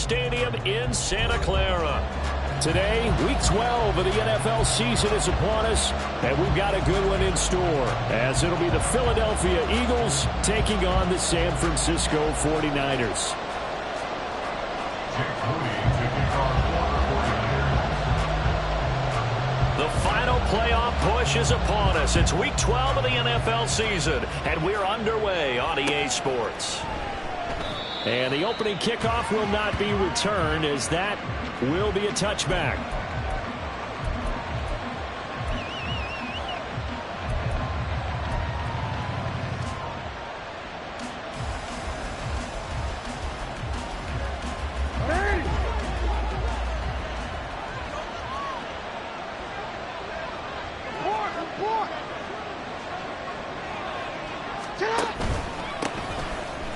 Stadium in Santa Clara. Today, Week 12 of the NFL season is upon us, and we've got a good one in store, as it'll be the Philadelphia Eagles taking on the San Francisco 49ers. The final playoff push is upon us. It's Week 12 of the NFL season, and we're underway on EA Sports. And the opening kickoff will not be returned, as that will be a touchback.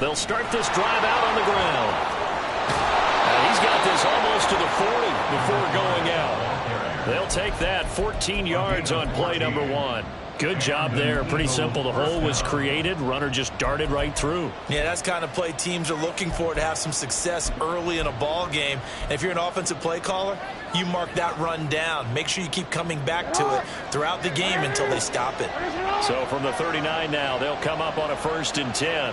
They'll start this drive out on the ground. And he's got this almost to the 40 before going out. They'll take that 14 yards on play number 1. Good job there. Pretty simple. The hole was created. Runner just darted right through. Yeah, that's the kind of play teams are looking for to have some success early in a ball game. And if you're an offensive play caller, you mark that run down. Make sure you keep coming back to it throughout the game until they stop it. So from the 39 now, they'll come up on a 1st and 10.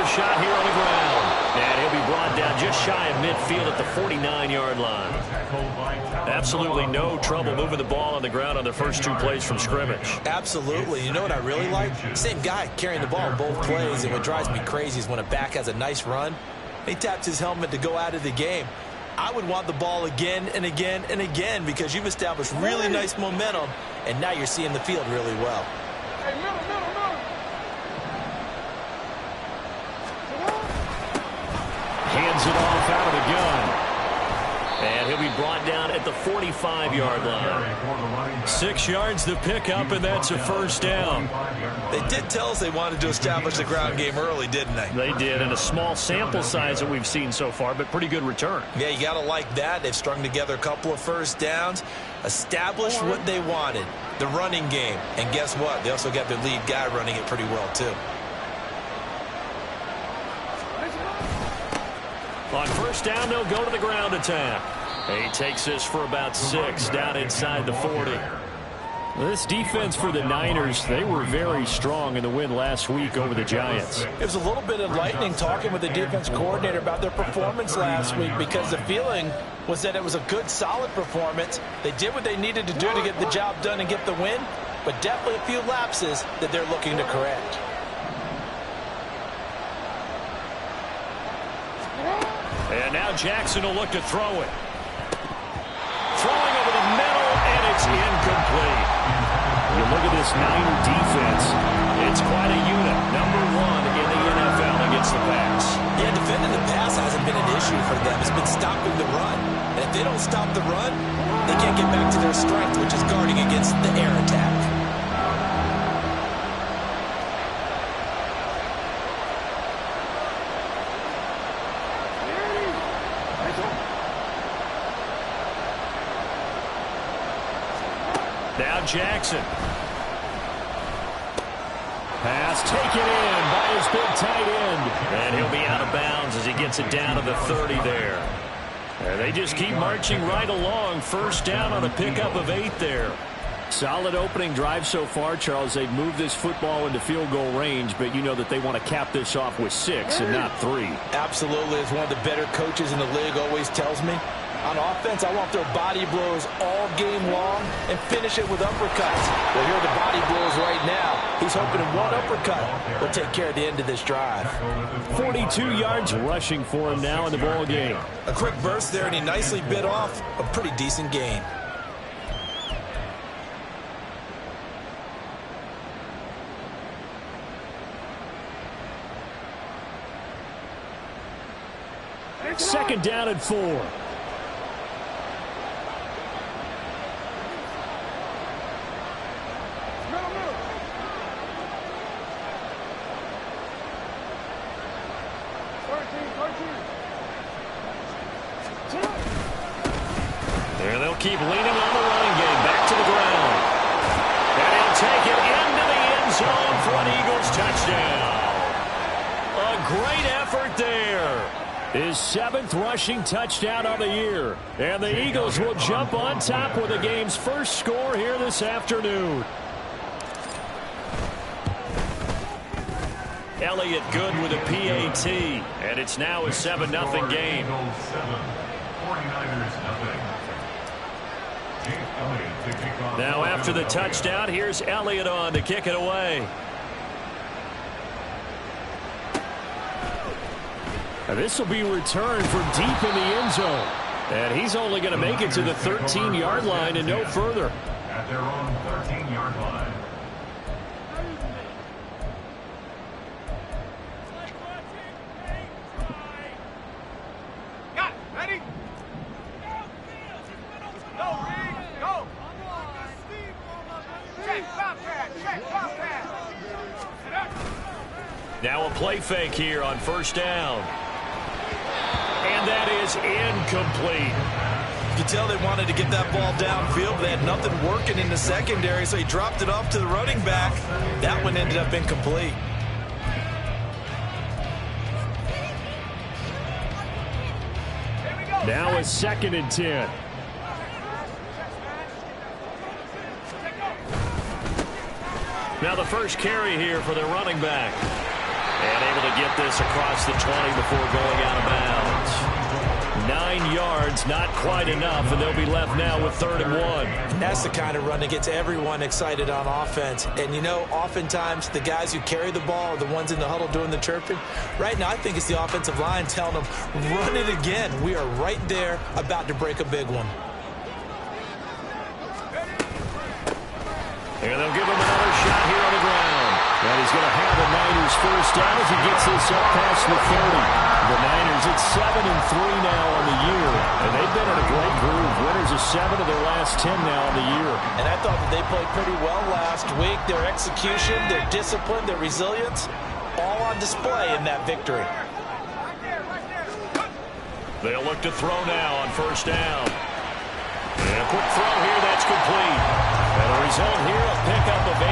Shot here on the ground, and he'll be brought down just shy of midfield at the 49-yard line. Absolutely no trouble moving the ball on the ground on the first 2 plays from scrimmage. Absolutely. You know what I really like? Same guy carrying the ball in both plays, and what drives me crazy is when a back has a nice run, he taps his helmet to go out of the game. I would want the ball again and again and again because you've established really nice momentum, and now you're seeing the field really well. Hands it off out of the gun. And he'll be brought down at the 45-yard line. 6 yards to pick up, and that's a 1st down. They did tell us they wanted to establish the ground game early, didn't they? They did, and a small sample size that we've seen so far, but pretty good return. Yeah, you got to like that. They've strung together a couple of 1st downs, established what they wanted, the running game. And guess what? They also got their lead guy running it pretty well, too. On 1st down, they'll go to the ground attack. He takes this for about 6 down inside the 40. This defense for the Niners, they were very strong in the win last week over the Giants. It was a little bit enlightening talking with the defense coordinator about their performance last week because the feeling was that it was a good, solid performance. They did what they needed to do to get the job done and get the win, but definitely a few lapses that they're looking to correct. And now Jackson will look to throw it. Throwing over the middle, and it's incomplete. You look at this Niner defense. It's quite a unit. Number 1 in the NFL against the pass. Yeah, defending the pass hasn't been an issue for them. It's been stopping the run. And if they don't stop the run, they can't get back to their strength, which is guarding against the air attack. Now Jackson. Pass taken in by his big tight end. And he'll be out of bounds as he gets it down to the 30 there. And they just keep marching right along. 1st down on a pickup of 8 there. Solid opening drive so far, Charles. They've moved this football into field goal range, but you know that they want to cap this off with 6 and not 3. Absolutely. As one of the better coaches in the league always tells me, on offense, I want their body blows all game long and finish it with uppercuts. Well, here are the body blows right now. He's hoping in one uppercut will take care of the end of this drive. 42 yards rushing for him now in the ball game. A quick burst there, and he nicely bit off a pretty decent gain. Second down and 4. There they'll keep leaning on the running game. Back to the ground. His 7th rushing touchdown of the year. And the Eagles will jump on top with the game's first score here this afternoon. Elliott good with a PAT. And it's now a 7-0 game. Now after the touchdown, here's Elliott on to kick it away. And this will be returned from deep in the end zone. And he's only going to make it to the 13-yard line and no further. At their own 13-yard line. Got it. Ready? Go, Reed. Go. Check, bobcat. Check, bobcat. Now a play fake here on first down. And that is incomplete. You can tell they wanted to get that ball downfield, but they had nothing working in the secondary, so he dropped it off to the running back. That one ended up incomplete. Now a 2nd and 10. Now the first carry here for their running back. And able to get this across the 20 before going out of bounds. 9 yards, not quite enough, and they'll be left now with 3rd and 1. And that's the kind of run that gets everyone excited on offense. And, you know, oftentimes the guys who carry the ball are the ones in the huddle doing the chirping. Right now, I think it's the offensive line telling them, run it again. We are right there about to break a big one. And they'll give him another shot here on the ground. And he's going to have the Niners first down as he gets this up past the 30. The Niners at 7-3 now on the year. And they've been in a great groove. Winners of 7 of their last 10 now on the year. And I thought that they played pretty well last week. Their execution, their discipline, their resilience, all on display in that victory. They'll look to throw now on first down. And a quick throw here, that's complete. And the result here, a pickup of 8.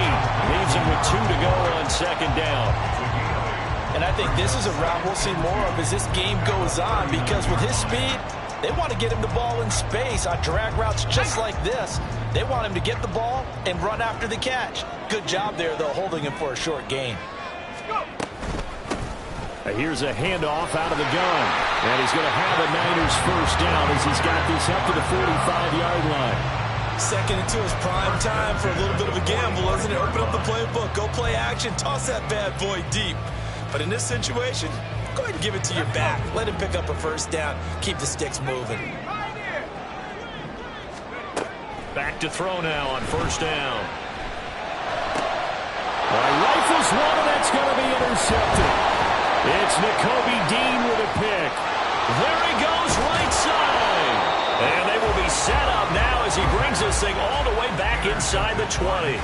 Leaves him with 2 to go on 2nd down. And I think this is a route we'll see more of as this game goes on, because with his speed, they want to get him the ball in space on drag routes just like this. They want him to get the ball and run after the catch. Good job there, though, holding him for a short gain. Here's a handoff out of the gun. And he's going to have a Niners first down as he's got this up to the 45-yard line. 2nd and 2 is prime time for a little bit of a gamble, isn't it? Open up the playbook, go play action, toss that bad boy deep. But in this situation, go ahead and give it to your back. Let him pick up a first down. Keep the sticks moving. Back to throw now on first down. Rifles one, and that's going to be intercepted. It's Nakobe Dean with a pick. There he goes, right side. And they will be set up now as he brings this thing all the way back inside the 20.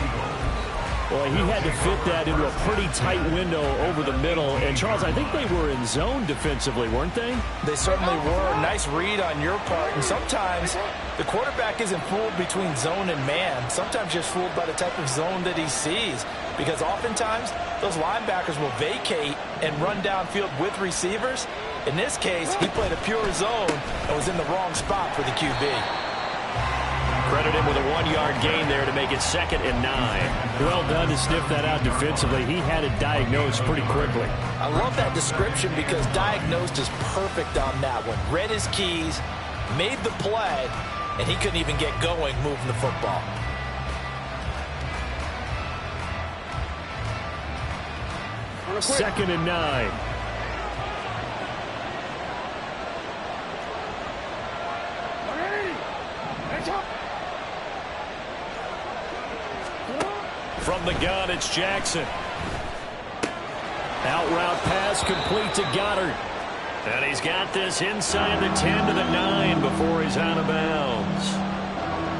Boy, he had to fit that into a pretty tight window over the middle. And, Charles, I think they were in zone defensively, weren't they? They certainly were. Nice read on your part. And sometimes the quarterback isn't fooled between zone and man. Sometimes just fooled by the type of zone that he sees. Because oftentimes, those linebackers will vacate and run downfield with receivers. In this case, he played a pure zone and was in the wrong spot for the QB. Credit him with a 1-yard gain there to make it 2nd and 9. Well done to sniff that out defensively. He had it diagnosed pretty quickly. I love that description because diagnosed is perfect on that one. Read his keys, made the play, and he couldn't even get going moving the football. Second and 9. From the gun, it's Jackson. Out route pass complete to Goddard. And he's got this inside the 10 to the 9 before he's out of bounds.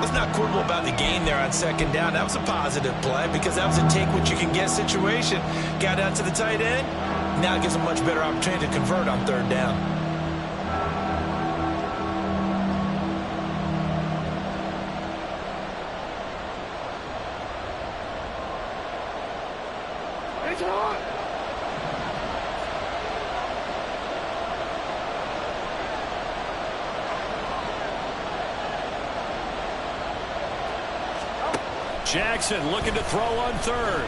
Let's not quibble about the gain there on 2nd down. That was a positive play because that was a take-what-you-can-get situation. Got out to the tight end. Now it gives a much better opportunity to convert on 3rd down. Jackson looking to throw on third.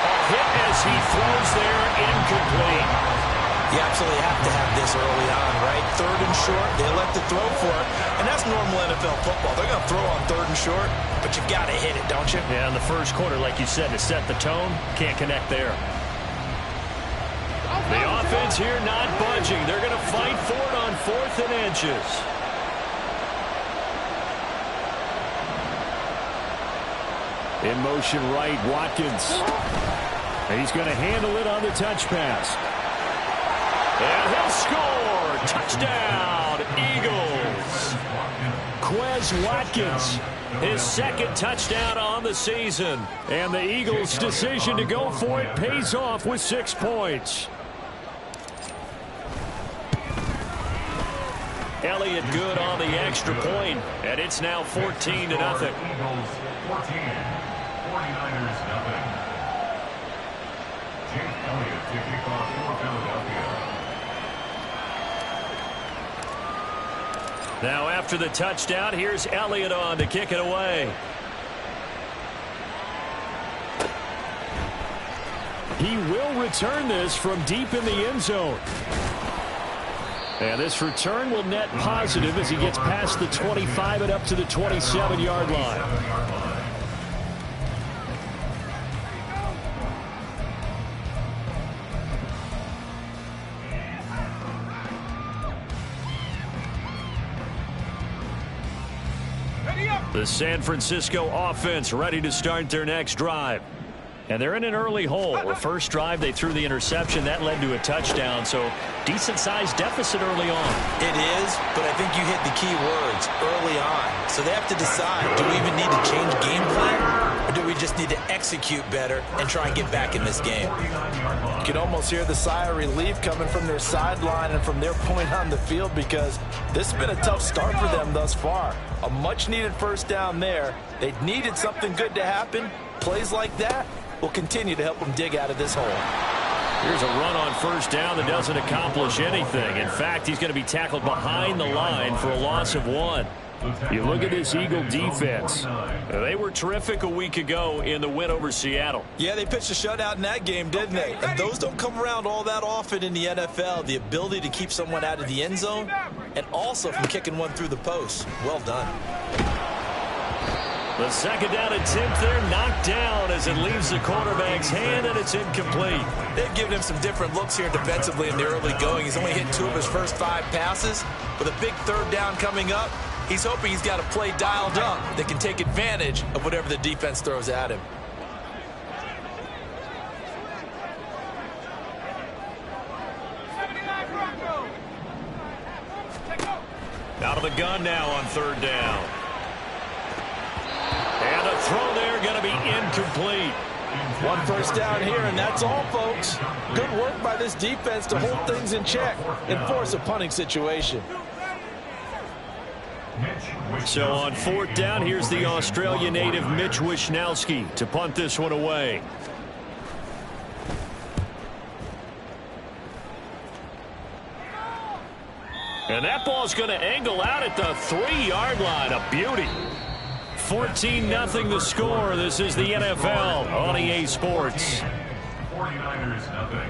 A hit as he throws there, incomplete. You absolutely have to have this early on, right? Third and short, they elect to throw for it. And that's normal NFL football. They're going to throw on third and short, but you've got to hit it, don't you? Yeah, in the first quarter, like you said, to set the tone, can't connect there. The offense here not budging. They're going to fight for it on 4th and inches. In motion right, Watkins. And he's going to handle it on the touch pass. And he'll score. Touchdown, Eagles. Quez Watkins, his second touchdown on the season. And the Eagles' decision to go for it pays off with 6 points. Elliott good on the extra point, and it's now 14-0. Eagles 14, 49ers nothing. Jake Elliott to kick off for Philadelphia. Now after the touchdown, here's Elliott on to kick it away. He will return this from deep in the end zone. And this return will net positive as he gets past the 25 and up to the 27-yard line. The San Francisco offense ready to start their next drive. And they're in an early hole. The first drive, they threw the interception. That led to a touchdown. So decent-sized deficit early on. It is, but I think you hit the key words, early on. So they have to decide, do we even need to change game plan? Or do we just need to execute better and try and get back in this game? You can almost hear the sigh of relief coming from their sideline and from their point on the field, because this has been a tough start for them thus far. A much-needed first down there. They needed something good to happen. Plays like that will continue to help them dig out of this hole. Here's a run on first down that doesn't accomplish anything. In fact, he's going to be tackled behind the line for a loss of 1. You look at this Eagle defense. They were terrific a week ago in the win over Seattle. Yeah, they pitched a shutout in that game, didn't they? And those don't come around all that often in the NFL. The ability to keep someone out of the end zone and also from kicking one through the post. Well done. The second down attempt there knocked down as it leaves the quarterback's hand, and it's incomplete. They've given him some different looks here defensively in the early going. He's only hit 2 of his first 5 passes. With a big third down coming up, he's hoping he's got a play dialed up that can take advantage of whatever the defense throws at him. Out of the gun now on third down. And a throw there going to be incomplete. 1 first down here, and that's all, folks. Good work by this defense to hold things in check and force a punting situation. So on 4th down, here's the Australia native Mitch Wishnowsky to punt this one away. And that ball's going to angle out at the 3-yard line. A beauty. 14-0 the score. This is the NFL on EA Sports. 49ers nothing.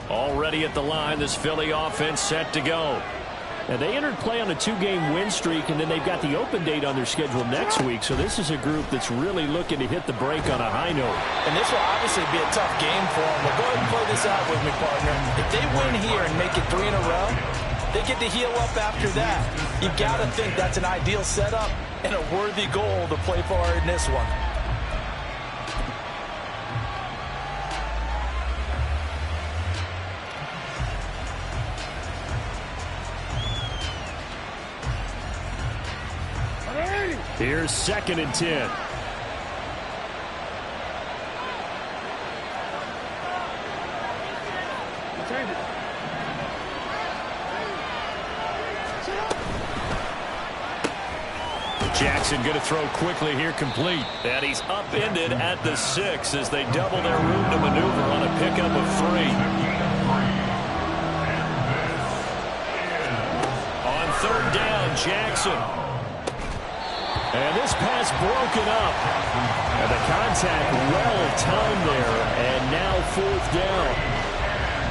Already at the line, this Philly offense set to go. And they entered play on a 2-game win streak, and then they've got the open date on their schedule next week. So this is a group that's really looking to hit the break on a high note. And this will obviously be a tough game for them. But go ahead and play this out with me, partner. If they win here and make it 3 in a row, they get to heal up after that. You got to think that's an ideal setup and a worthy goal to play for in this one. Here's 2nd and 10. Jackson going to throw quickly here, complete. And he's upended at the 6 as they double their room to maneuver on a pickup of 3. On 3rd down, Jackson. And this pass broken up. And the contact well timed there. And now 4th down.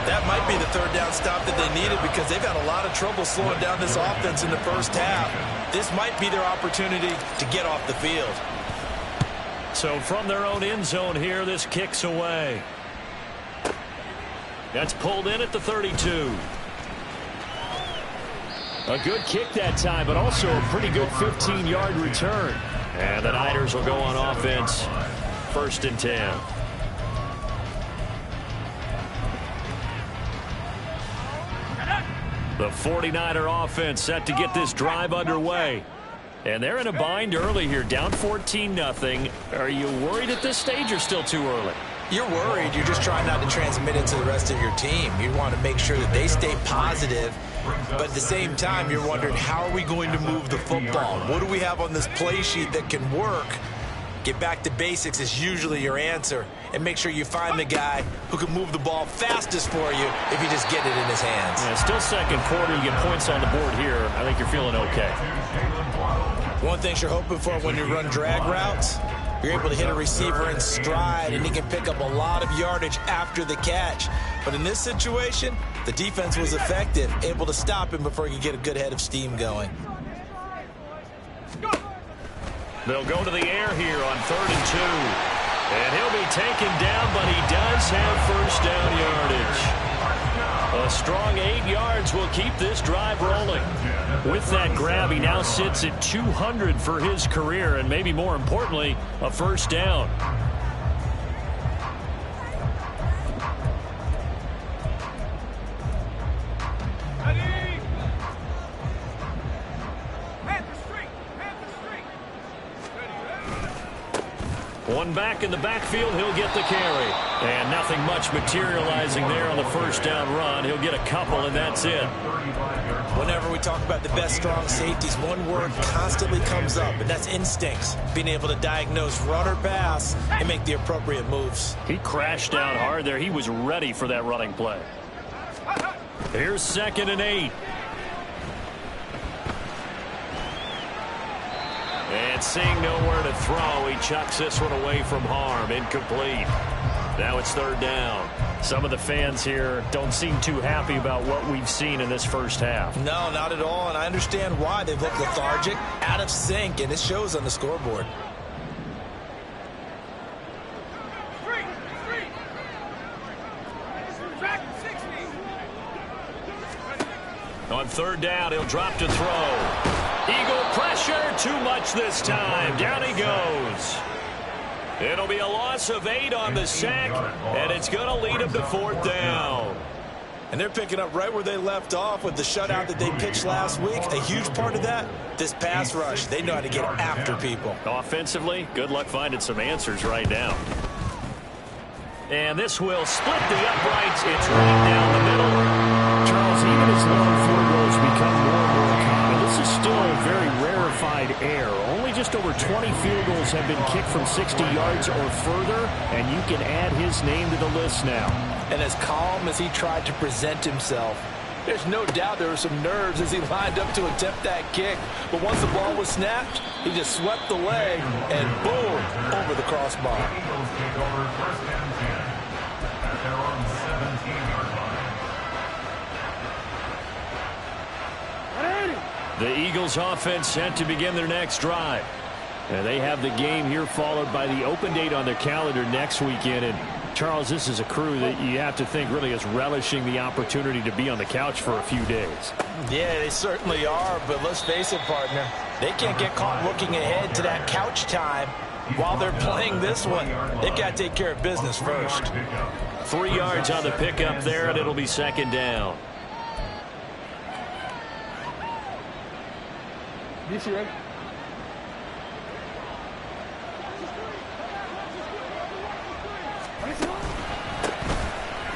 That might be the 3rd down stop that they needed because they've had a lot of trouble slowing down this offense in the first half. This might be their opportunity to get off the field. So from their own end zone here, this kicks away. That's pulled in at the 32. A good kick that time, but also a pretty good 15-yard return. And the Niners will go on offense. 1st and 10. The 49er offense set to get this drive underway. And they're in a bind early here, down 14-0. Are you worried at this stage or still too early? You're worried. You're just trying not to transmit it to the rest of your team. You want to make sure that they stay positive. But at the same time, you're wondering, how are we going to move the football? What do we have on this play sheet that can work? Get back to basics is usually your answer. And make sure you find the guy who can move the ball fastest for you if you just get it in his hands. Yeah, still 2nd quarter. You get points on the board here. I think you're feeling okay. One thing you're hoping for when you run drag routes, you're able to hit a receiver in stride, and he can pick up a lot of yardage after the catch. But in this situation, the defense was effective, able to stop him before he could get a good head of steam going. They'll go to the air here on 3rd and 2. And he'll be taken down, but he does have 1st down yardage. A strong 8 yards will keep this drive rolling. With that grab, he now sits at 200 for his career, and maybe more importantly, a 1st down. One back in the backfield, he'll get the carry. And nothing much materializing there on the 1st down run. He'll get a couple, and that's it. Whenever we talk about the best strong safeties, one word constantly comes up, and that's instincts. Being able to diagnose run or pass and make the appropriate moves. He crashed down hard there. He was ready for that running play. Here's 2nd and 8. And seeing nowhere to throw, he chucks this one away from harm. Incomplete. Now it's 3rd down. Some of the fans here don't seem too happy about what we've seen in this first half. No, not at all, and I understand why. They look lethargic, out of sync, and it shows on the scoreboard. On 3rd down, he'll drop to throw. Eagle pressure, too much this time. Down he goes. It'll be a loss of 8 on the sack, and it's going to lead him to 4th down. And they're picking up right where they left off with the shutout that they pitched last week. A huge part of that, this pass rush. They know how to get after people. Offensively, good luck finding some answers right now. And this will split the uprights. It's right down the middle. Charles, even as long field goals become more and more common, this is still a very rarefied air. Only just over 20 field goals have been kicked from 60 yards or further, and you can add his name to the list now. And as calm as he tried to present himself, there's no doubt there were some nerves as he lined up to attempt that kick. But once the ball was snapped, he just swept the leg and boom, over the crossbar. Eagles take over 1st and 10 at their own 17-yard line. The Eagles offense set to begin their next drive. And they have the game here followed by the open date on their calendar next weekend. And Charles, this is a crew that you have to think really is relishing the opportunity to be on the couch for a few days. Yeah, they certainly are, but let's face it, partner. They can't get caught looking ahead to that couch time while they're playing this one. They've got to take care of business first. 3 yards on the pickup there, and it'll be 2nd down.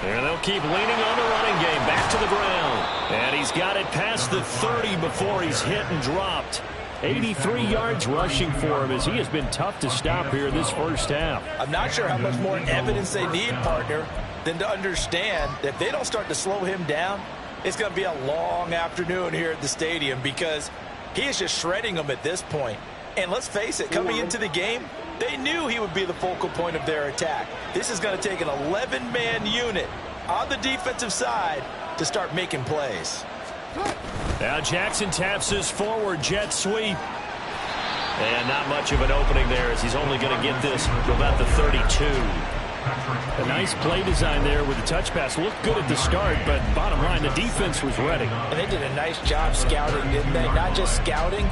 And they'll keep leaning on the running game. Back to the ground. And he's got it past the 30 before he's hit and dropped. 83 yards rushing for him as he has been tough to stop here in this first half. I'm not sure how much more evidence they need, partner, than to understand that if they don't start to slow him down, it's going to be a long afternoon here at the stadium because he is just shredding them at this point. And let's face it, coming into the game, they knew he would be the focal point of their attack. This is going to take an 11-man unit on the defensive side to start making plays. Now Jackson taps his forward jet sweep. And not much of an opening there as he's only going to get this to about the 32. A nice play design there with the touch pass. Looked good at the start, but bottom line, the defense was ready. And they did a nice job scouting, didn't they? Not just scouting,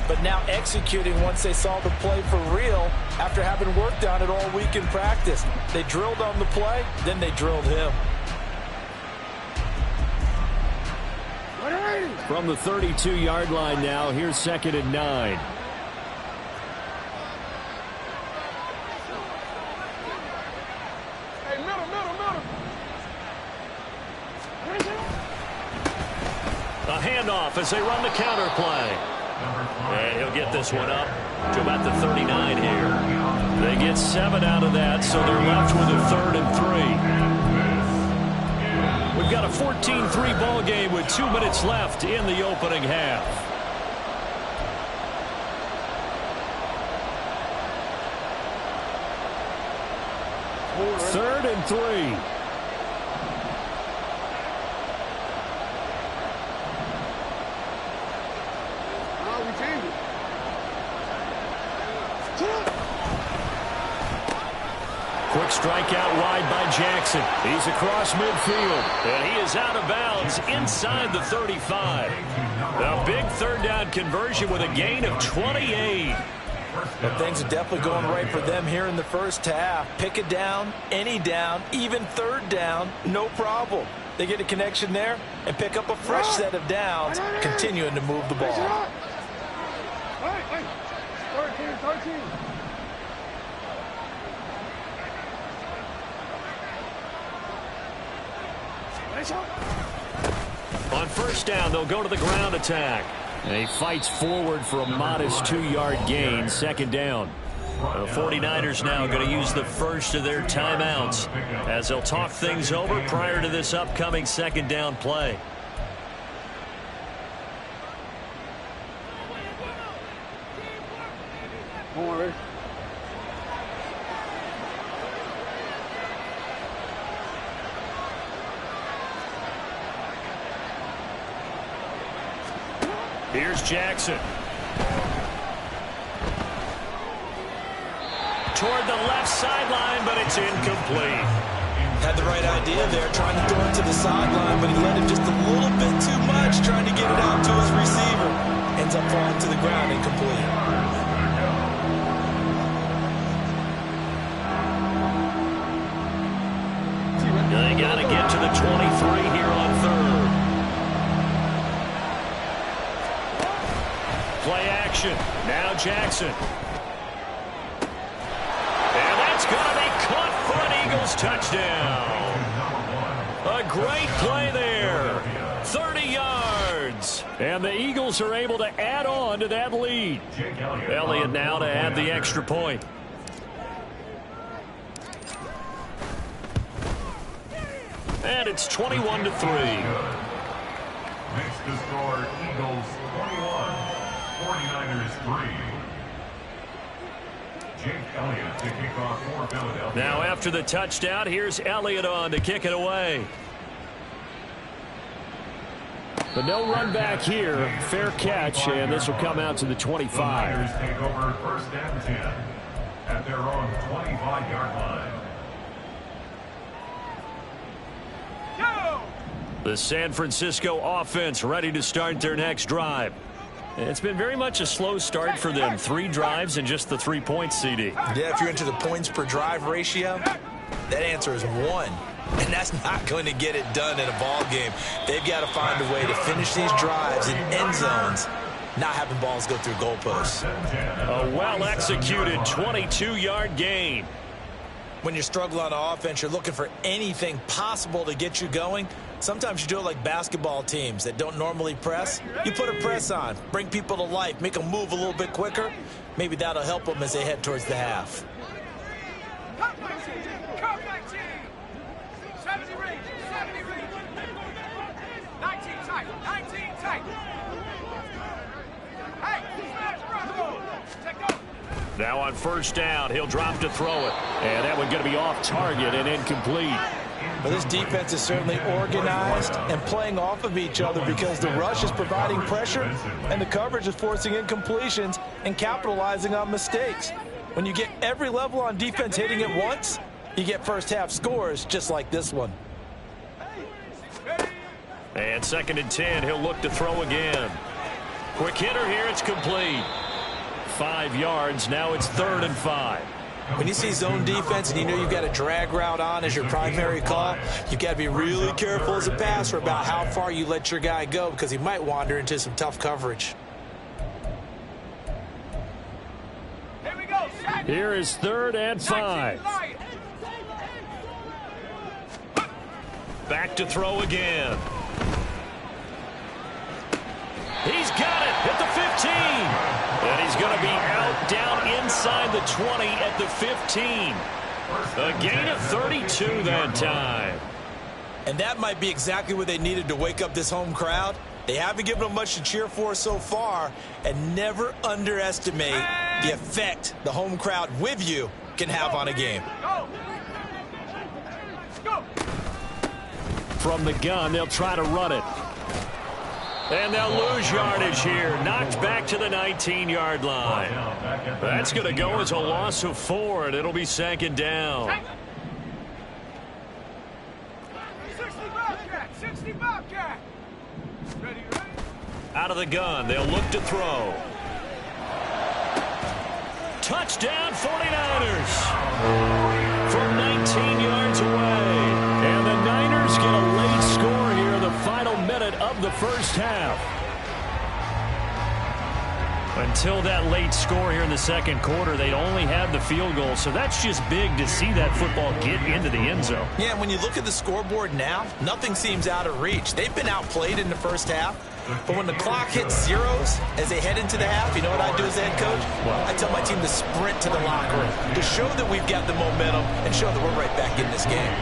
but now executing once they saw the play for real after having worked on it all week in practice. They drilled on the play, then they drilled him. From the 32-yard line now, here's 2nd and 9. Hey, middle. A handoff as they run the counter play. And he'll get this one up to about the 39 here. They get 7 out of that, so they're left with a 3rd and 3. We've got a 14-3 ball game with 2 minutes left in the opening half. Third and 3. Quick strike out wide by Jackson. He's across midfield, and he is out of bounds inside the 35. A big 3rd down conversion with a gain of 28. But things are definitely going right for them here in the first half. Pick a down, any down, even 3rd down, no problem. They get a connection there and pick up a fresh set of downs, continuing to move the ball. 13. On first down, they'll go to the ground attack. And he fights forward for a modest 2-yard gain, 2nd down. The 49ers now going to use the first of their timeouts as they'll talk things over prior to this upcoming 2nd down play. Here's Jackson. Toward the left sideline, but it's incomplete. Had the right idea there, trying to throw it to the sideline, but he let it just a little bit too much, trying to get it out to his receiver. Ends up falling to the ground, incomplete. They got to get to the 23 here on 3rd. Play action. Now Jackson. And that's going to be caught for an Eagles touchdown. A great play there. 30 yards. And the Eagles are able to add on to that lead. Elliott now to add the extra point. And it's 21-3. Makes the score Eagles 21, 49ers 3. Jake Elliott to kick off for Philadelphia. Now after the touchdown, here's Elliott on to kick it away. But no run back here. Fair catch, and this will come out to the 25. The Niners take over 1st and 10 at their own 25-yard line. The San Francisco offense ready to start their next drive. It's been very much a slow start for them. 3 drives and just the 3 points, CD. Yeah, if you're into the points per drive ratio, that answer is 1. And that's not going to get it done in a ball game. They've got to find a way to finish these drives in end zones not having balls go through goalposts. A well-executed 22-yard gain. When you're struggling on offense, you're looking for anything possible to get you going. Sometimes you do it like basketball teams that don't normally press. You put a press on, bring people to life, make them move a little bit quicker. Maybe that'll help them as they head towards the half. Come 19. 70 range. 19 tight. 19 tight. Hey, take over. Now on first down, he'll drop to throw it. And that one going to be off target and incomplete. Well, this defense is certainly organized and playing off of each other because the rush is providing pressure and the coverage is forcing incompletions and capitalizing on mistakes. When you get every level on defense hitting at once, you get first half scores just like this one. And 2nd and 10, he'll look to throw again. Quick hitter here, it's complete. 5 yards, now it's 3rd and 5. When you see zone defense and you know you've got a drag route on as your primary call, you've got to be really careful as a passer about how far you let your guy go because he might wander into some tough coverage. Here we go. Here is 3rd and 5. Back to throw again. He's got it at the 15. And he's going to be out down inside the 20 at the 15. A gain of 32 that time. And that might be exactly what they needed to wake up this home crowd. They haven't given them much to cheer for so far, and never underestimate the effect the home crowd with you can have on a game. Go. Go. From the gun, they'll try to run it. And they'll lose yardage here. Knocked back to the 19-yard line. That's going to go as a loss of 4, and it'll be 2nd down. 60 Bobcat. 60 Bobcat. Ready. Out of the gun, they'll look to throw. Touchdown, 49ers. From 19 yards away. And the Niners get a late score here in the final minute of the first half. Until that late score here in the 2nd quarter, they'd only had the field goal. So that's just big to see that football get into the end zone. Yeah, when you look at the scoreboard now, nothing seems out of reach. They've been outplayed in the first half. But when the clock hits zeros as they head into the half, you know what I do as the head coach? I tell my team to sprint to the locker room to show that we've got the momentum and show that we're right back in this game.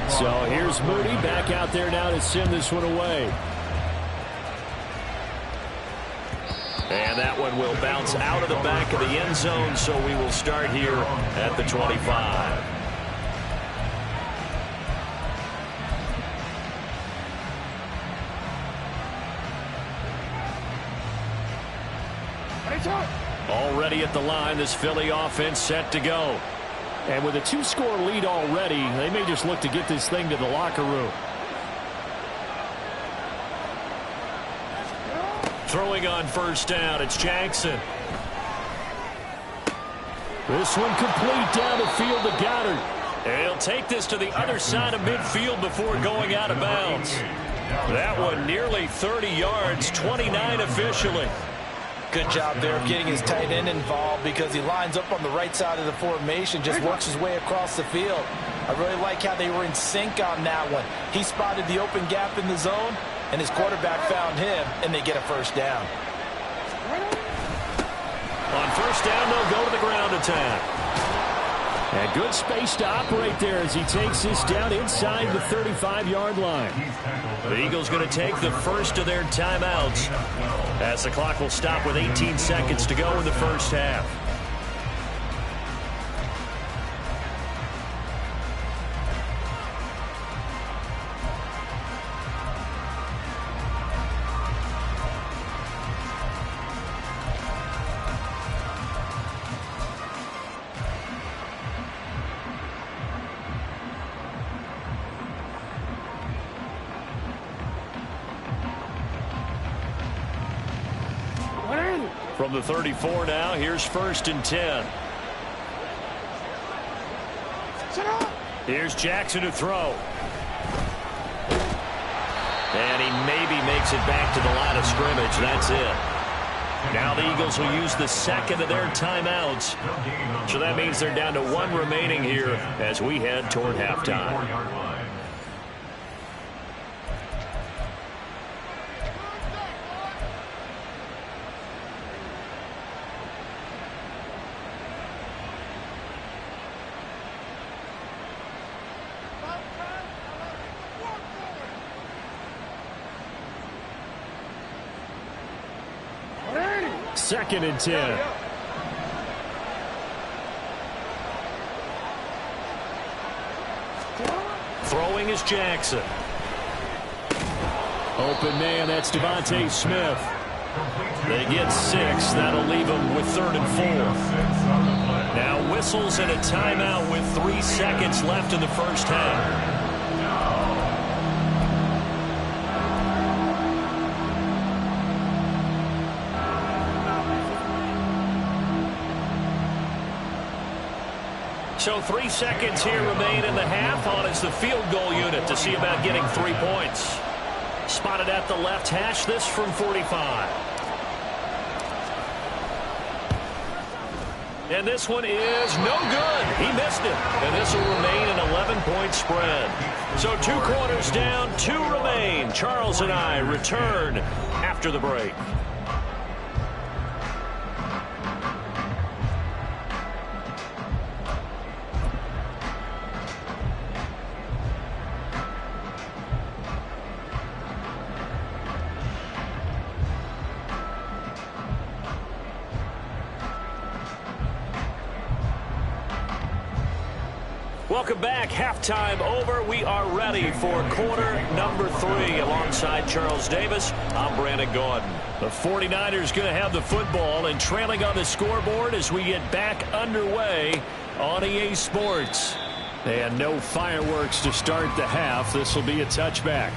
So here's Moody back out there now to send this one away. And that one will bounce out of the back of the end zone, so we will start here at the 25. Already at the line, this Philly offense set to go. And with a 2-score lead already, they may just look to get this thing to the locker room. Throwing on first down, it's Jackson. This one complete down the field to Goddard. And he'll take this to the other side of midfield before going out of bounds. That one nearly 30 yards, 29 officially. Good job there of getting his tight end involved because he lines up on the right side of the formation, just works his way across the field. I really like how they were in sync on that one. He spotted the open gap in the zone, and his quarterback found him, and they get a first down. On first down, they'll go to the ground attack. And good space to operate there as he takes this down inside the 35-yard line. The Eagles going to take the first of their timeouts as the clock will stop with 18 seconds to go in the first half. From the 34 now, here's 1st and 10. Here's Jackson to throw. And he maybe makes it back to the line of scrimmage. That's it. Now the Eagles will use the second of their timeouts. So that means they're down to one remaining here as we head toward halftime. Second and 10. Throwing is Jackson. Open man, that's Devontae Smith. They get 6. That'll leave them with 3rd and 4. Now whistles and a timeout with 3 seconds left in the first half. So 3 seconds here remain in the half. On is the field goal unit to see about getting 3 points. Spotted at the left hash, this from 45. And this one is no good. He missed it. And this will remain an 11-point spread. So 2 quarters down, 2 remain. Charles and I return after the break. Welcome back. Halftime over. We are ready for quarter number 3. Alongside Charles Davis, I'm Brandon Gordon. The 49ers going to have the football and trailing on the scoreboard as we get back underway on EA Sports. And no fireworks to start the half. This will be a touchback.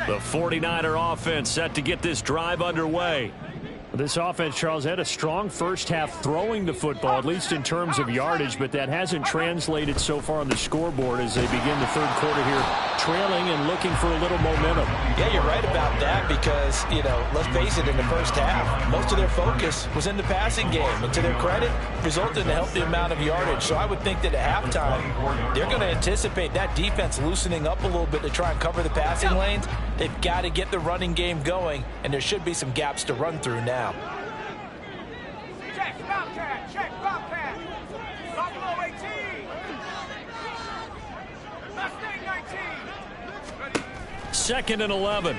The 49er offense set to get this drive underway. This offense, Charles, had a strong first half throwing the football, at least in terms of yardage, but that hasn't translated so far on the scoreboard as they begin the third quarter here, trailing and looking for a little momentum. Yeah, you're right about that because, you know, let's face it, in the first half, most of their focus was in the passing game. And to their credit, resulted in a healthy amount of yardage. So I would think that at halftime, they're going to anticipate that defense loosening up a little bit to try and cover the passing lanes. They've got to get the running game going, and there should be some gaps to run through now. Check, Bobcat, check, Bobcat. Buffalo 18. Mustang 19. Second and 11.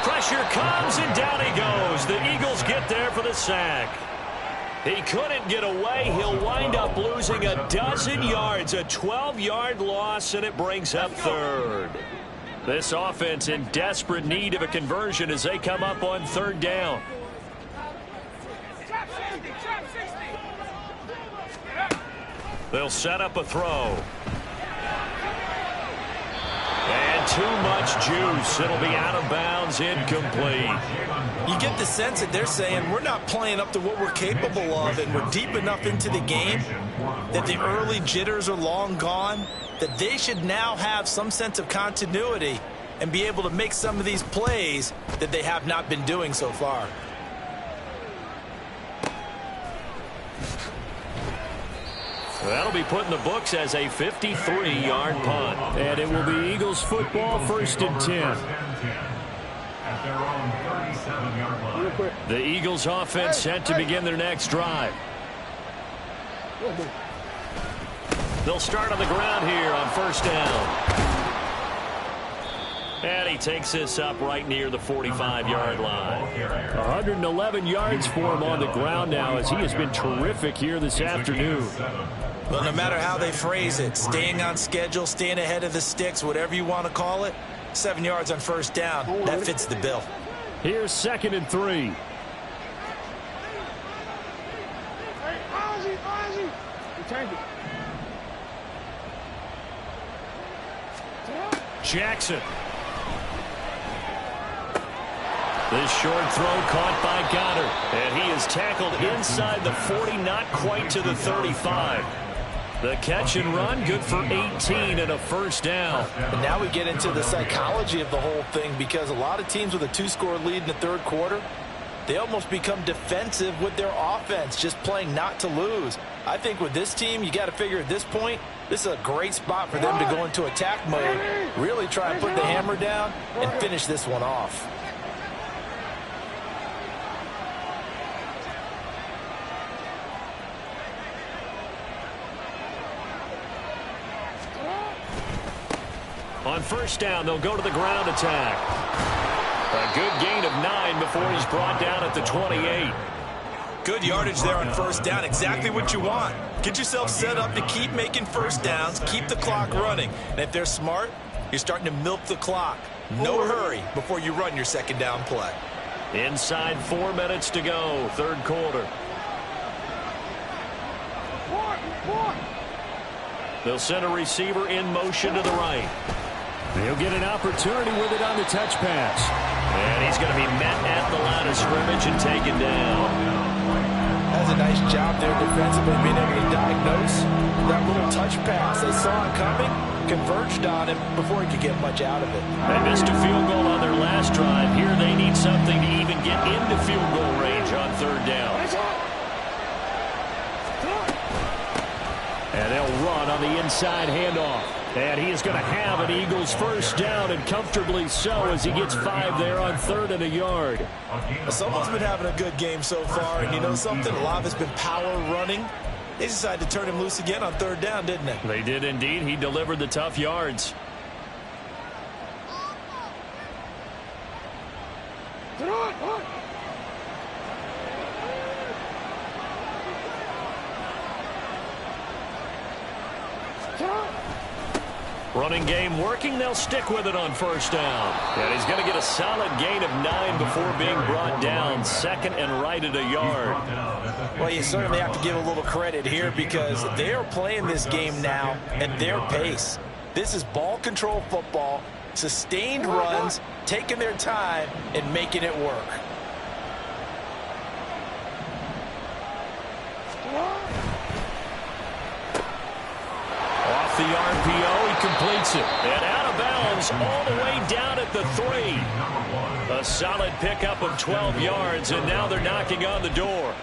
Pressure comes, and down he goes. The Eagles get there for the sack. He couldn't get away. He'll wind up losing a dozen yards, a 12-yard loss, and it brings up third. This offense in desperate need of a conversion as they come up on third down. Trap 60, trap 60. They'll set up a throw. And too much juice. It'll be out of bounds, incomplete. You get the sense that they're saying we're not playing up to what we're capable of, and we're deep enough into the game that the early jitters are long gone, that they should now have some sense of continuity and be able to make some of these plays that they have not been doing so far. That'll be put in the books as a 53-yard punt. And it will be Eagles football, 1st and 10. At their own 37-yard line. The Eagles offense set to begin their next drive. They'll start on the ground here on 1st down. And he takes this up right near the 45-yard line. 111 yards for him on the ground now as he has been terrific here this afternoon. Well, no matter how they phrase it, staying on schedule, staying ahead of the sticks, whatever you want to call it, 7 yards on 1st down, that fits the bill. Here's 2nd and 3. Jackson. This short throw caught by Goddard. And he is tackled inside the 40, not quite to the 35. The catch and run, good for 18 and a first down. And now we get into the psychology of the whole thing, because a lot of teams with a 2-score lead in the third quarter, they almost become defensive with their offense, just playing not to lose. I think with this team, you got to figure at this point, this is a great spot for them to go into attack mode, really try and put the hammer down and finish this one off. On first down, they'll go to the ground attack. A good gain of 9 before he's brought down at the 28. Good yardage there on first down. Exactly what you want. Get yourself set up to keep making first downs, keep the clock running. And if they're smart, you're starting to milk the clock. No hurry before you run your second down play. Inside 4 minutes to go, third quarter. They'll send a receiver in motion to the right. He'll get an opportunity with it on the touch pass. And he's going to be met at the line of scrimmage and taken down. That's a nice job there defensively, being able to diagnose that little touch pass. They saw it coming, converged on him before he could get much out of it. They missed a field goal on their last drive. Here they need something to even get into field goal range on third down. And they'll run on the inside handoff. And he is going to have an Eagles first down, and comfortably so, as he gets 5 there on 3rd and a yard. Someone's been having a good game so far, and you know something? A lot of it's been power running. They decided to turn him loose again on third down, didn't they? They did indeed. He delivered the tough yards. Running game working. They'll stick with it on first down. And he's going to get a solid gain of 9 before being brought down. 2nd and right at a yard. Well, you certainly have to give a little credit here, because they are playing this game now at their pace. This is ball control football, sustained runs, taking their time and making it work. Off the RPO, he completes it. And out of bounds all the way down at the 3. A solid pickup of 12 yards, and now they're knocking on the door.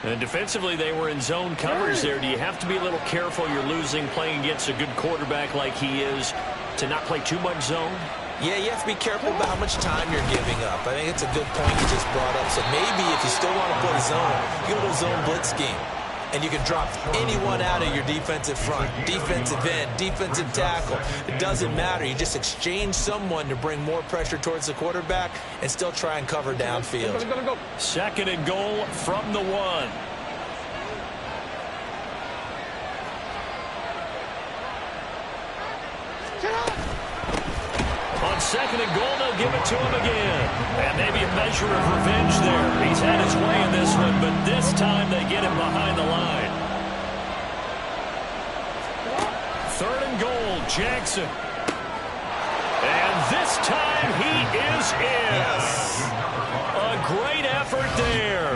And defensively, they were in zone coverage there. Do you have to be a little careful? You're losing, playing against a good quarterback like he is, to not play too much zone? Yeah, you have to be careful about how much time you're giving up. I think it's a good point you just brought up. So maybe if you still want to play zone, you go to a zone blitz scheme. And you can drop anyone out of your defensive front, defensive end, defensive tackle. It doesn't matter. You just exchange someone to bring more pressure towards the quarterback and still try and cover downfield. 2nd and goal from the 1. On 2nd and goal, they'll give it to him again. And maybe a measure of revenge there. He's had his way in this one, but this time they get him behind the line. 3rd and goal, Jackson. And this time he is in. Yes. A great effort there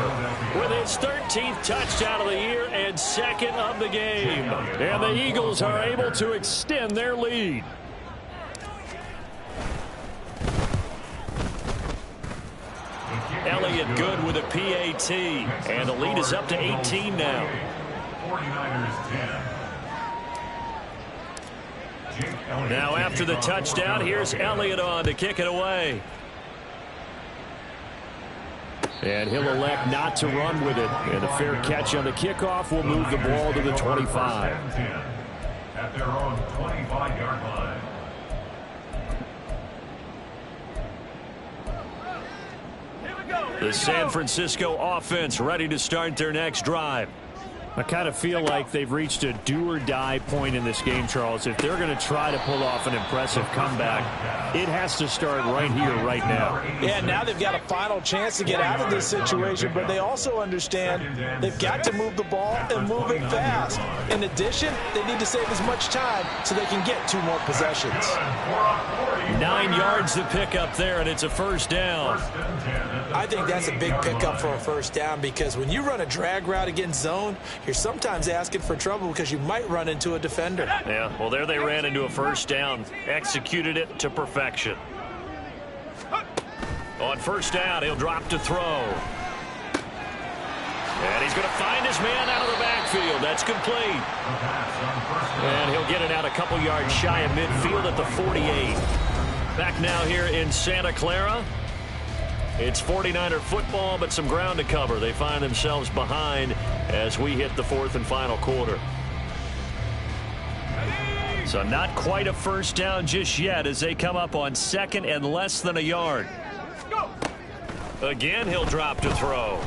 with his 13th touchdown of the year and 2nd of the game. And the Eagles are able to extend their lead. Elliott good with a PAT, and the lead is up to 18 now. 49ers 10. Now after the touchdown, here's Elliott on to kick it away. And he'll elect not to run with it. And a fair catch on the kickoff will move the ball to the 25. At their own 25-yard line. The San Francisco offense ready to start their next drive. I kind of feel like they've reached a do-or-die point in this game, Charles. If they're going to try to pull off an impressive comeback, it has to start right here, right now. Yeah, now they've got a final chance to get out of this situation, but they also understand they've got to move the ball and move it fast. In addition, they need to save as much time so they can get 2 more possessions. 9 yards to pick up there, and it's a first down. I think that's a big pickup for a first down because when you run a drag route against zone, you're sometimes asking for trouble because you might run into a defender. Yeah, well, there they ran into a first down. Executed it to perfection. On first down, he'll drop to throw. And he's going to find his man out of the backfield. That's complete. And he'll get it out a couple yards shy of midfield at the 48. Back now here in Santa Clara. It's 49er football, but some ground to cover. They find themselves behind as we hit the fourth and final quarter. So not quite a first down just yet as they come up on second and less than a yard. Again, he'll drop to throw.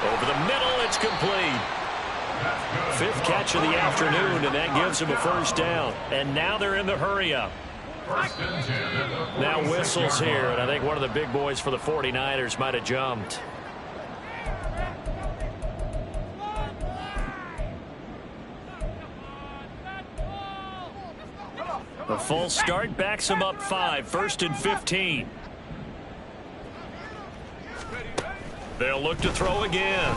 Over the middle, it's complete. Fifth catch of the afternoon, and that gives him a first down. And now they're in the hurry-up. Now whistles here, and I think one of the big boys for the 49ers might have jumped. The full start backs him up 5, first and 15. They'll look to throw again.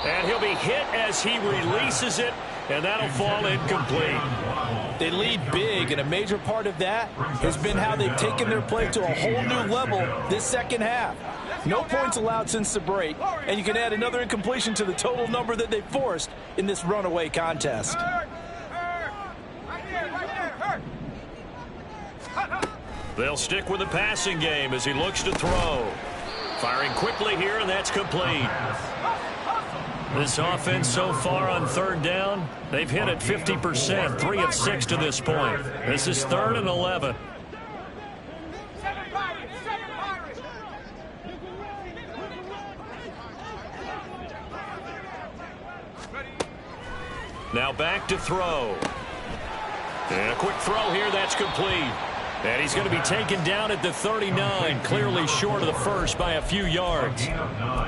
And he'll be hit as he releases it, and that'll fall incomplete. They lead big, and a major part of that has been how they've taken their play to a whole new level this second half. No points allowed since the break, and you can add another incompletion to the total number that they forced in this runaway contest. They'll stick with the passing game as he looks to throw. Firing quickly here, and that's complete. This offense so far on third down, they've hit it 50%, 3 of 6 to this point. This is 3rd and 11. Now back to throw. And a quick throw here, that's complete. And he's going to be taken down at the 39, clearly short of the first by a few yards.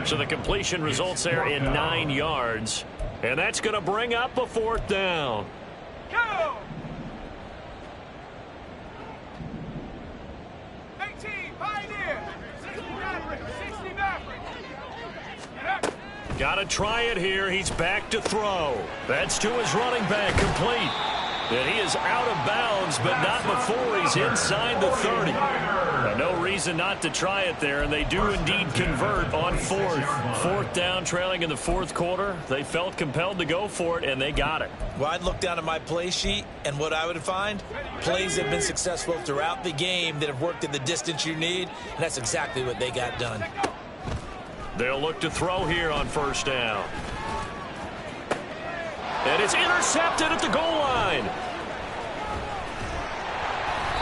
So the completion results there in 9 yards. And that's going to bring up a fourth down. Go! 18, Pioneer. 60 Maverick, 60 Maverick. Got to try it here. He's back to throw. That's to his running back, complete. And he is out of bounds, but not before he's inside the 30. Now, no reason not to try it there, and they do indeed convert on fourth down, trailing in the fourth quarter. They felt compelled to go for it, and they got it. Well, I'd look down at my play sheet, and what I would find, plays that have been successful throughout the game that have worked at the distance you need, and that's exactly what they got done. They'll look to throw here on first down. And it's intercepted at the goal line.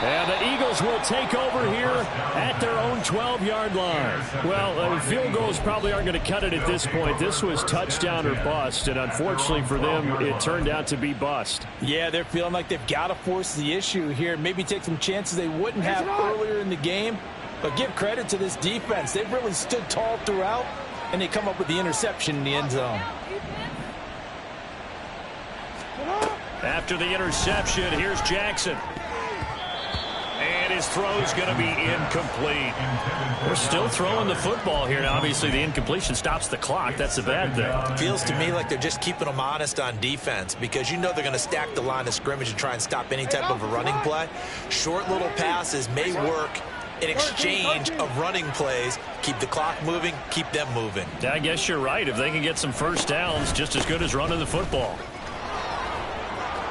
And the Eagles will take over here at their own 12-yard line. Well, field goals probably aren't going to cut it at this point. This was touchdown or bust, and unfortunately for them, it turned out to be bust. Yeah, they're feeling like they've got to force the issue here, maybe take some chances they wouldn't have earlier in the game. But give credit to this defense. They've really stood tall throughout, and they come up with the interception in the end zone. After the interception, here's Jackson. And his throw's going to be incomplete. We're still throwing the football here. Now, obviously, the incompletion stops the clock. That's the bad thing. Feels to me like they're just keeping them honest on defense because you know they're going to stack the line of scrimmage and try and stop any type of a running play. Short little passes may work in exchange of running plays. Keep the clock moving, keep them moving. I guess you're right. If they can get some first downs, just as good as running the football.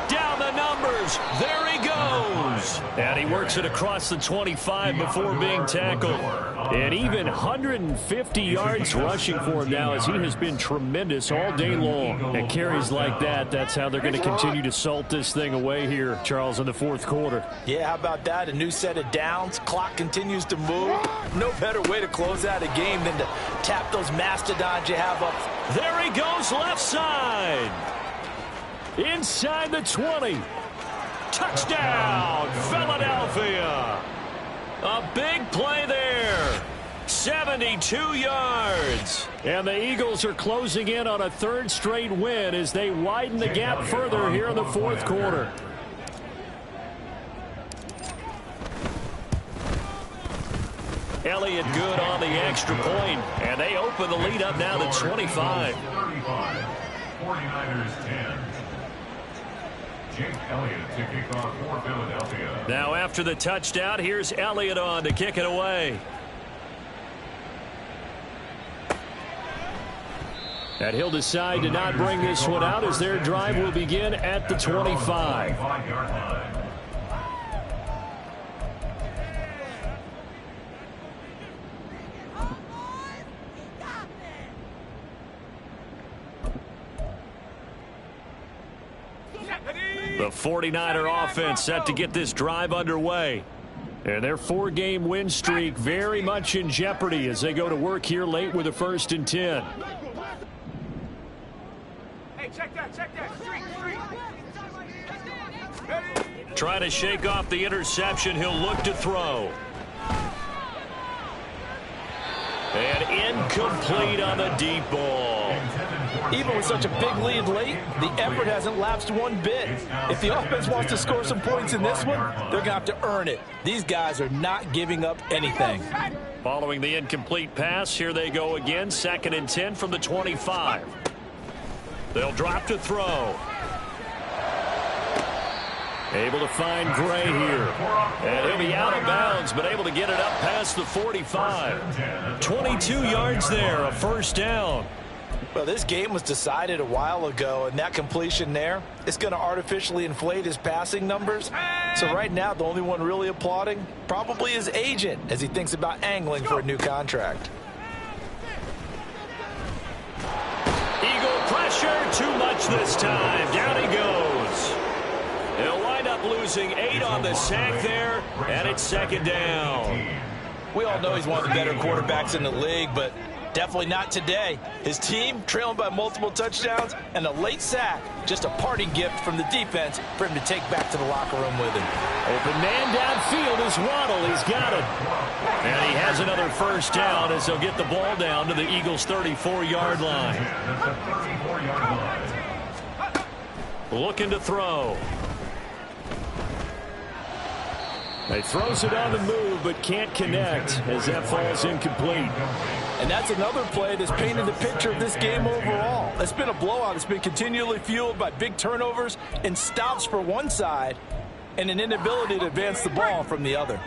Down the numbers. There he goes. And he works it across the 25 before being tackled. And even 150 yards rushing for him now as he has been tremendous all day long. And carries like that, that's how they're going to continue to salt this thing away here, Charles, in the fourth quarter. Yeah, how about that? A new set of downs. Clock continues to move. No better way to close out a game than to tap those mastodons you have up. There he goes, left side. Inside the 20. Touchdown, Philadelphia. A big play there. 72 yards. And the Eagles are closing in on a third straight win as they widen the gap further here in the fourth quarter. Elliott good on the extra point, and they open the lead up now to 25. 35. 49ers 10. Jake Elliott to kick off for Philadelphia. Now after the touchdown, here's Elliott on to kick it away. And he'll decide to not bring this one out as their drive will begin at the 25. The 49er offense set to get this drive underway. And their 4-game win streak very much in jeopardy as they go to work here late with a 1st and 10. Hey, check that. Street. Trying to shake off the interception. He'll look to throw. And incomplete on the deep ball. Even with such a big lead late, the effort hasn't lapsed one bit. If the offense wants to score some points in this one, they're going to have to earn it. These guys are not giving up anything. Following the incomplete pass, here they go again. 2nd and 10 from the 25. They'll drop to throw. Able to find Gray here. And he'll be out of bounds, but able to get it up past the 45. 22 yards there, a 1st down. Well, this game was decided a while ago, and that completion there is going to artificially inflate his passing numbers. So right now, the only one really applauding probably his agent as he thinks about angling for a new contract. Eagle pressure, too much this time. Down he goes. He'll wind up losing 8 on the sack there, and it's 2nd down. We all know he's one of the better quarterbacks in the league, but definitely not today. His team trailing by multiple touchdowns and a late sack. Just a parting gift from the defense for him to take back to the locker room with him. Open man downfield is Waddle. He's got it. And he has another 1st down as he'll get the ball down to the Eagles' 34-yard line. Looking to throw. He throws it on the move, but can't connect as that falls incomplete. And that's another play that's painted the picture of this game overall. It's been a blowout. It's been continually fueled by big turnovers and stops for one side and an inability to advance the ball from the other.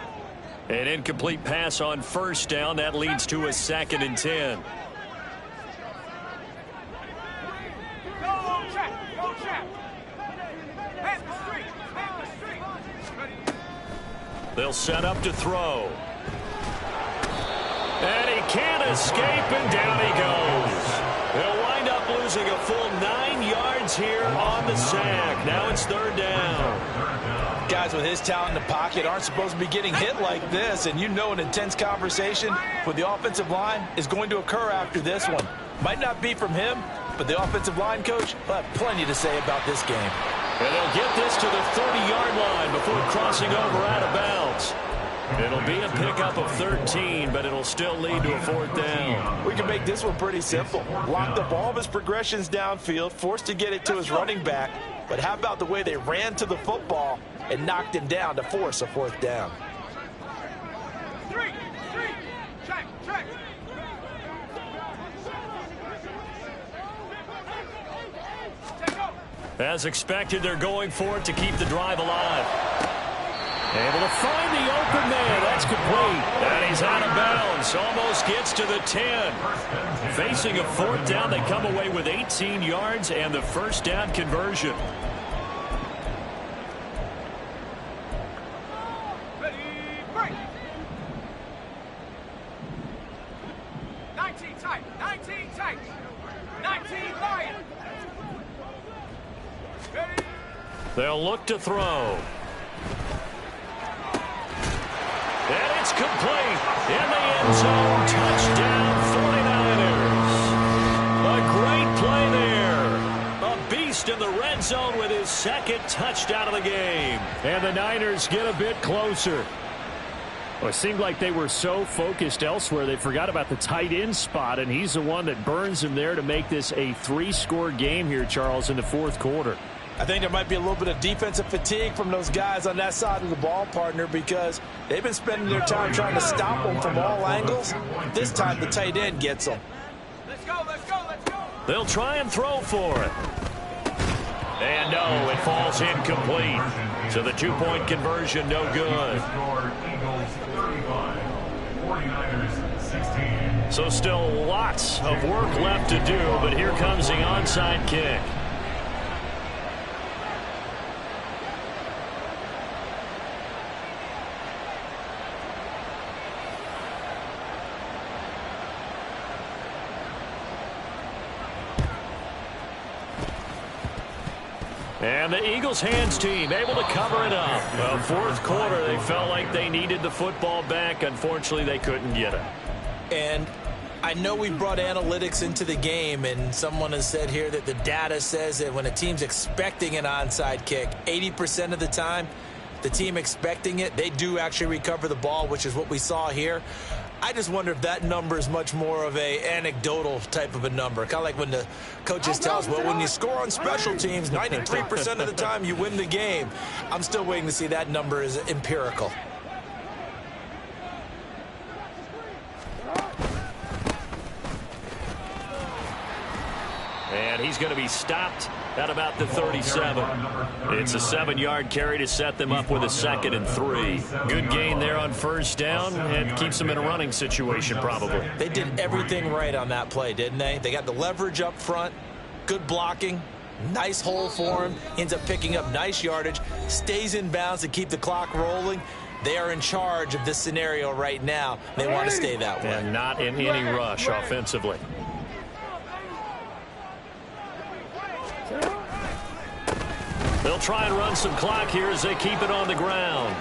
An incomplete pass on 1st down. That leads to a 2nd and 10. Go check. Hand the street. They'll set up to throw. And he can't escape, and down he goes. He'll wind up losing a full 9 yards here on the sack. Now it's 3rd down. Guys with his talent in the pocket aren't supposed to be getting hit like this, and you know an intense conversation with the offensive line is going to occur after this one. Might not be from him, but the offensive line coach will have plenty to say about this game. And they'll get this to the 30-yard line before crossing over out of bounds. It'll be a pickup of 13, but it'll still lead to a 4th down. We can make this one pretty simple. Locked up all of his progressions downfield, forced to get it to his running back. But how about the way they ran to the football and knocked him down to force a 4th down? Street. Check. As expected, they're going for it to keep the drive alive. Able to find the open man. That's complete. And he's out of bounds. Almost gets to the 10. Facing a 4th down, they come away with 18 yards and the 1st down conversion. Ready, break. 19 tight. 19 Lion. Ready. They'll look to throw. And it's complete. In the end zone. Touchdown 49ers. A great play there. A beast in the red zone with his 2nd touchdown of the game. And the Niners get a bit closer. Well, it seemed like they were so focused elsewhere they forgot about the tight end spot, and he's the one that burns him there to make this a 3-score game here, Charles, in the 4th quarter. I think there might be a little bit of defensive fatigue from those guys on that side of the ball, partner, because they've been spending their time trying to stop them from all angles. This time the tight end gets them. Let's go, let's go, let's go. They'll try and throw for it. And no, it falls incomplete. So the two-point conversion, no good. Eagles 35, 49ers 16. So still lots of work left to do, but here comes the onside kick. And the Eagles hands team able to cover it up. Well, fourth quarter, they felt like they needed the football back. Unfortunately, they couldn't get it. And I know we brought analytics into the game, and someone has said here that the data says that when a team's expecting an onside kick, 80% of the time, the team expecting it, they do actually recover the ball, which is what we saw here. I just wonder if that number is much more of a anecdotal type of a number. Kind of like when the coaches tell us, well, when you score on special teams, 93% of the time you win the game. I'm still waiting to see that number is empirical. And he's going to be stopped at about the 37. It's a 7-yard carry to set them up with a 2nd and 3. Good gain there on first down and keeps them in a running situation probably. They did everything right on that play, didn't they? They got the leverage up front, good blocking, nice hole for him, ends up picking up nice yardage, stays in bounds to keep the clock rolling. They are in charge of this scenario right now. They want to stay that way. And not in any rush offensively. They'll try and run some clock here as they keep it on the ground.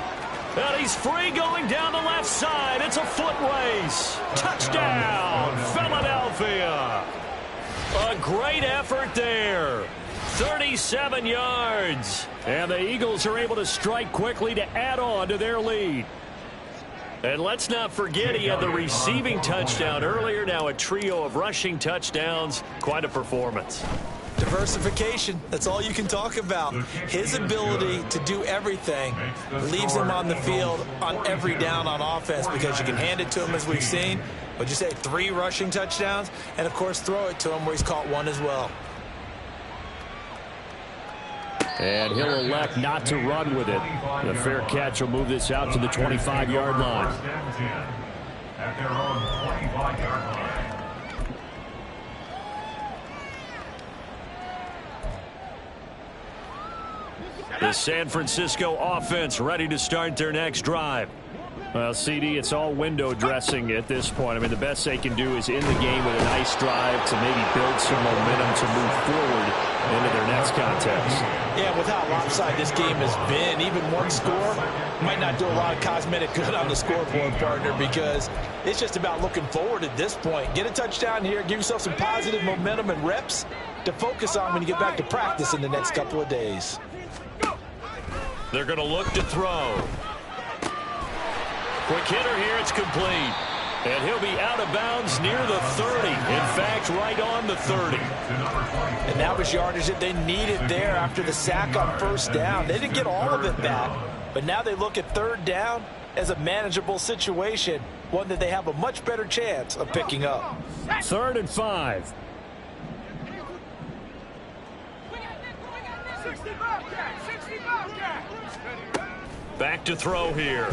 And he's free going down the left side. It's a foot race. Touchdown, Philadelphia. A great effort there. 37 yards. And the Eagles are able to strike quickly to add on to their lead. And let's not forget he had the receiving touchdown earlier. Now a trio of rushing touchdowns. Quite a performance. Diversification, that's all you can talk about. His ability to do everything leaves him on the field on every down on offense because you can hand it to him as we've seen. What'd you say, 3 rushing touchdowns? And, of course, throw it to him where he's caught 1 as well. And he'll elect not to run with it. The fair catch will move this out to the 25-yard line. At their own 25-yard line. The San Francisco offense ready to start their next drive. Well, CD, it's all window dressing at this point. I mean, the best they can do is end the game with a nice drive to maybe build some momentum to move forward into their next contest. Yeah, with how lopsided this game has been, even one score might not do a lot of cosmetic good on the scoreboard, partner, because it's just about looking forward at this point. Get a touchdown here, give yourself some positive momentum and reps to focus on when you get back to practice in the next couple of days. They're going to look to throw. Quick hitter here, it's complete. And he'll be out of bounds near the 30. In fact, right on the 30. And that was yardage that they needed there after the sack on first down. They didn't get all of it back, but now they look at third down as a manageable situation, one that they have a much better chance of picking up. 3rd and 5. 65 cat, 65 cat. Back to throw here.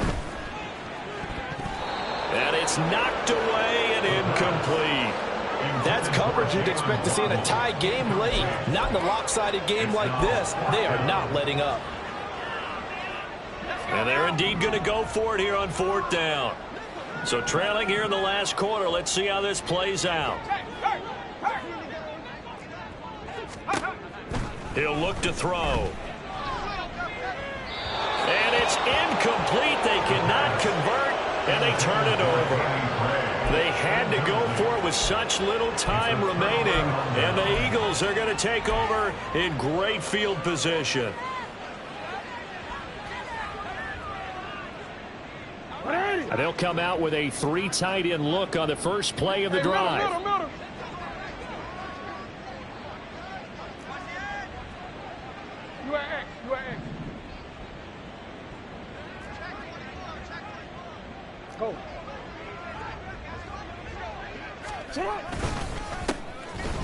And it's knocked away and incomplete. That's coverage you'd expect to see in a tie game late. Not in a lopsided game like this. They are not letting up. And they're indeed going to go for it here on 4th down. So trailing here in the last quarter. Let's see how this plays out. He'll look to throw. And it's incomplete. They cannot convert, and they turn it over. They had to go for it with such little time remaining, and the Eagles are going to take over in great field position. They'll come out with a 3 tight end look on the first play of the drive. Go.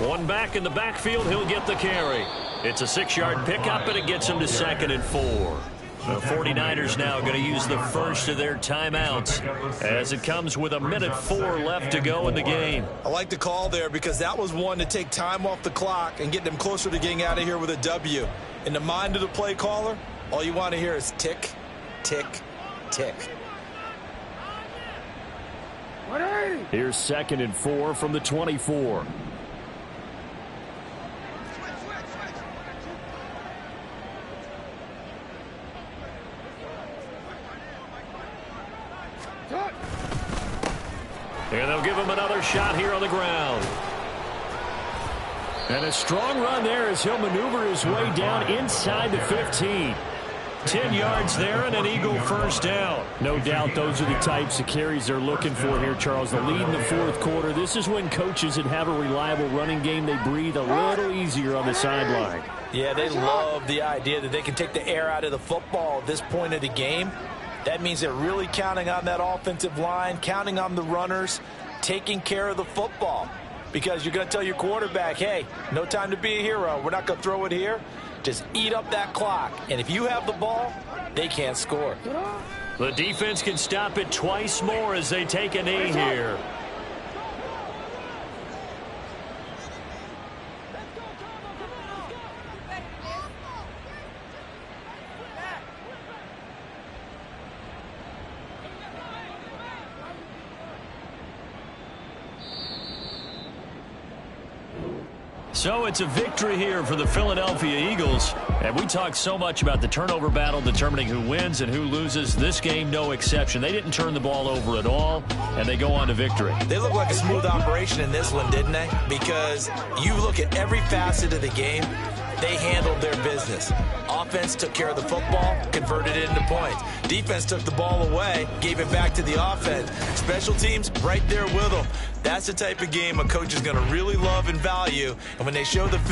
One back in the backfield, he'll get the carry. It's a 6-yard pickup, and it gets him to 2nd and 4. The 49ers now going to use the first of their timeouts as it comes with 1:04 left to go in the game. I like the call there because that was one to take time off the clock and get them closer to getting out of here with a W. In the mind of the play caller, all you want to hear is tick, tick, tick. Here's 2nd and 4 from the 24. And they'll give him another shot here on the ground. And a strong run there as he'll maneuver his way down inside the 15. 10 yards there and an Eagle first down. No doubt those are the types of carries they're looking for here, Charles. The lead in the fourth quarter. This is when coaches that have a reliable running game, they breathe a little easier on the sideline. Yeah, they love the idea that they can take the air out of the football at this point of the game. That means they're really counting on that offensive line, counting on the runners, taking care of the football. Because you're going to tell your quarterback, hey, no time to be a hero. We're not going to throw it here. Just eat up that clock. And if you have the ball, they can't score. The defense can stop it twice more as they take a knee here. So it's a victory here for the Philadelphia Eagles. And we talk so much about the turnover battle determining who wins and who loses. This game, no exception. They didn't turn the ball over at all, and they go on to victory. They look like a smooth operation in this one, didn't they? Because you look at every facet of the game, they handled their business. Offense took care of the football, converted it into points. Defense took the ball away, gave it back to the offense. Special teams, right there with them. That's the type of game a coach is going to really love and value. And when they show the